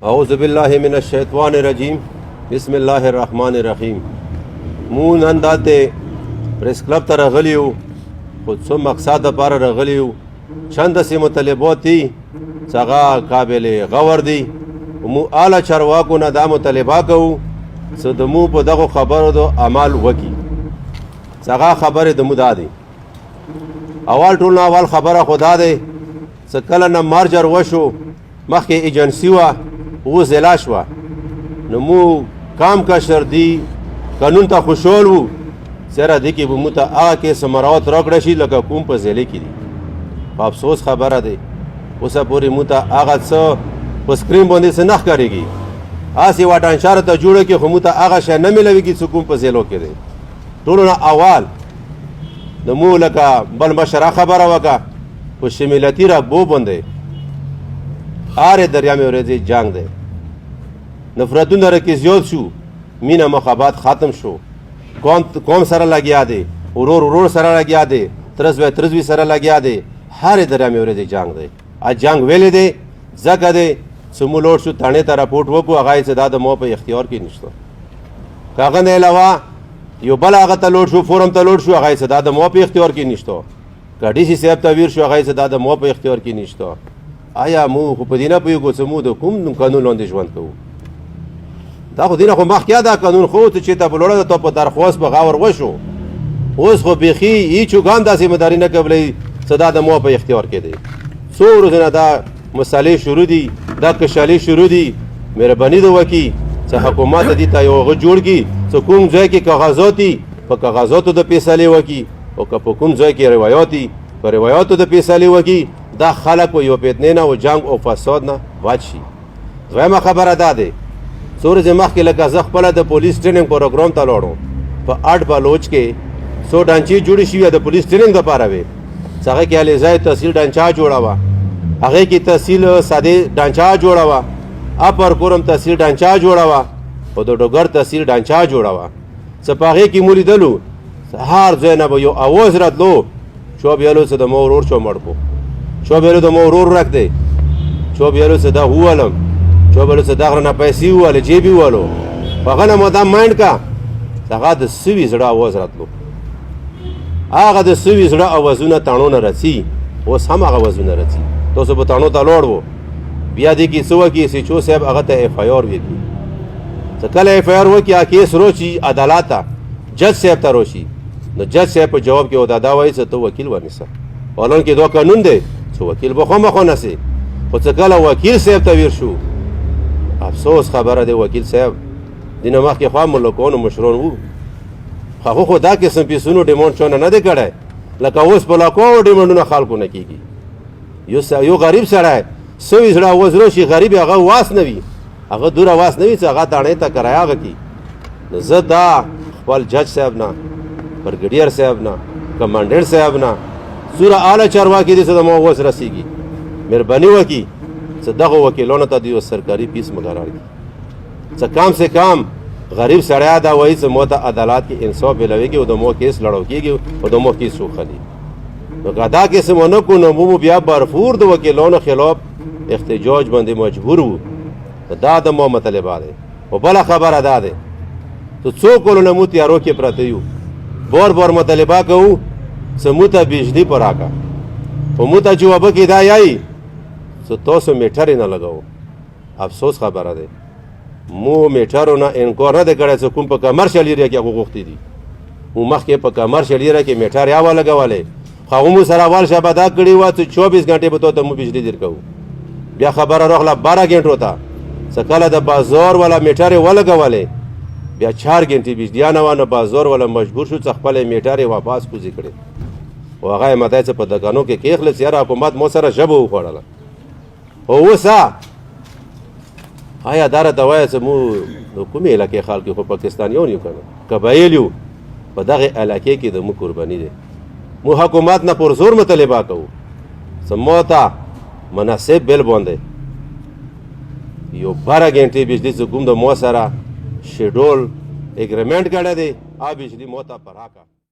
اعوذ باللہ من الشیطان الرجیم بسم الله الرحمن الرحیم. مو نن دلته پریس کلب ته راغلي یو، خو څه مقصد دپاره راغلي یو. چند داسې مطالبات دي چې هغه قابل غور دي. مو اعلی چارواکو نه دا مطالبه کوو چې د مو په دغو خبرو د عمل وکړي. چې هغه خبرې د مو دا دي. ټول نه اول خبره خو دا دی چې کله نه مرجر وشو، مخکې ایجنسي وه، اوس ضلع شوه، نو مو کام کشر دی قانون ته خوشحال وو چېرې دې کې به مو ته هغه کیس مراعات راکړی شي لکه کوم په ضلع کې دي. په افسوس خبره دی اوسه پورې مو ته هغه څه په سکرین باندې څه نه ښکارېږي. هسې یوه ډانچاره ته جوړه کړي، خو مو ته هغه شی نه میلوېږي چې کوم په ضلعو کې دی. ټولو نه اول د مو لکه بل مشره خبره وکړه په شمولتي رقبو باندې هرې دریامې ورځې جنګ دی. نفرتونه رکې زیات شو، مینه محبت ختم شو، قوم سره لګیا دی، ورور سره لګیا دی، ترزوی سره لګیا دی. هرې دریامې ورځې جنګ دی. جنګ ویلې دی ځکه دی چې مو لوړ شو تاڼې ته راپورټ وکړو، هغه یې چې دا د مو په اختیار کې نشته. که هغه نه علاوه یو بل هغه ته لوړ شو، فورم ته لوړ شو، هغه یې چې دا د مو په اختیار کې نشته. که ډي سي صاحب ته ویر شو، هغه یې چې دا د مو په اختیار کې نشته. آیا مو خو په دې نه پوهېږو چې مو د کوم قانون لاندې ژوند کوو؟ دا خو دې نه خو مخکې دا قانون خو چې چېرته په لوړه د تو په درخواست به غور وشو. اوس خو بیخي هېڅ چوګان داسې مداري نه قبلوي چې دا د مو په اختیار کې دی. څو ورځې نه دا مسالې شروع دي، دا کشالې شروع دي. مهرباني ده وکړي چې حکومت دې ته یو هغه جوړ کړي چې کوم ځای کې کاغذات دي په کاغذاتو د فیصلې وکړي، او که په کوم ځای کې روایات دي په روایاتو د فیصلې وکړي. دا خلک په یو فتنې نه او جنګ او فساد نه بچ شي. دویمه خبره دا دی، څو ورځې مخکې لکه زه خپله د پولیس ټریننګ پروګرام ته لاړم. په اټ بلوچ کې څو ډانچې جوړې شوې د پولیس ټریننګ دپاره وې، چې هغې کې علیزای تحصیل ډانچه جوړه وه، هغې کې تحصیل سادې ډانچه جوړه وه، اپر کورم تحصیل ډانچه جوړه وه، او د ډوګر تحصیل ډانچه جوړه وه. چې په هغې کې مو لیدلو هر ځای نه به یو اواز راتلو، چا ویلو چې د مو ورور چا مړ کړو، چا ویلو د مو ورور ورک دی، چا ویلو چې دا ووالم، چا ویلو چې دا غره نه پیسې ووالې جیب یې ووالو. په هغه نه مو دا مایند کا هغه د سوي زړه اواز راتلو. هغه د سوي زړه اوازونه تاڼو نه رسي، اوس هم هغه اوازونه رسي. تاسو به تاڼو ته لاړ وو، بیا دې کې څه وکړي سی چو صاحب هغه ته اف آی آر وکړي. چې کله اف آی آر وکړي هغه کیس روشي عدالت ته، جج صاحب ته روشي، نو جج صاحب په جواب کې او دا وایي چې ته وکیل ونیسه. حالانکې دا قانون دی چې وکیل به خامخا نیسي. خو چې کله وکیل صاحب ته ویر شو، افسوس خبره دی وکیل صاحب دې نه مخکې خوا ملکانو مشران وو، هغو خو دا قسم پیسونو ډیمانډ چانه نه دی کړی لکه اوس په لاکو ډیمانډونه خلکو نه کېږي. یو غریب سړی سوي زړه اوس راشي، غریب هغه واس نه وي، هغه دوره واس نه وي چې هغه تاڼې ته کرایه وکړي. نو زه دا خپل جج صاحب نه، برګډیر صاحب نه، کمانډنټ صاحب نه، څومره اعلی چارواکي دي چې د مو اوس رسېږي، مهرباني وکړي چې دغو وکیلانو ته د یو سرکاري فیس مقرر کړي، چې کم سے کم غریب سړی دا وایي چې مو ته عدالت کې انصاف میلوېږي او د مو کیس لړو کېږي او د مو کیس وخلي. نو که دا کیس ونه کړو نو مو بیا برفور د وکیلانو خلاف احتجاج باندې مجبور وو. دا د مو مطالبه دی. او بله خبره دا دی چې څو کلونه مو تیارو کې پراته یو، بار مطالبه کوو چې مو ته بجلي په راکړه، خو مو ته جوابه کې دا یایي چې تاسو میټر یې نه لګوو. افسوس خبره دی، مو میټرو نه انکار نه دی کړی چې کوم په کمرشل ایریا کې هغه غوښتي دي. مو مخکې په کمرشل ایریا کې میټر یا ولګولې، خو هغه مو سره اول شپه دا کړي وه چې 24 غنټې به ته مو بجلي درکوو. بیا خبره راغله 12 غنټو ته، چې کله د بازار والا میټر یې ولګولې، بیا 4 غنټې بجلیا نه وه، نو بازار والا مجبور شو چې خپله میټر یې واپس کوزې کړې. او هغه یې ماته چې په دکانو کې کېښله چې یاره حکومت مو سره ژبه وخوړله. خو اوسه آیا دا راته وایه چې مو د کومې علاقې خلک یو، خو پاکستانیان یو که نه قبایل یو، په دغې علاقې کې د مو قرباني دی. مو حکومت نه پر زور مطالبه کوو چې مو ته مناسب بل باندې یو 12 غنټې بجلي چې کوم د مو سره شیډول اګریمنټ کړی دی، هغه بجلي مو ته په راکړه.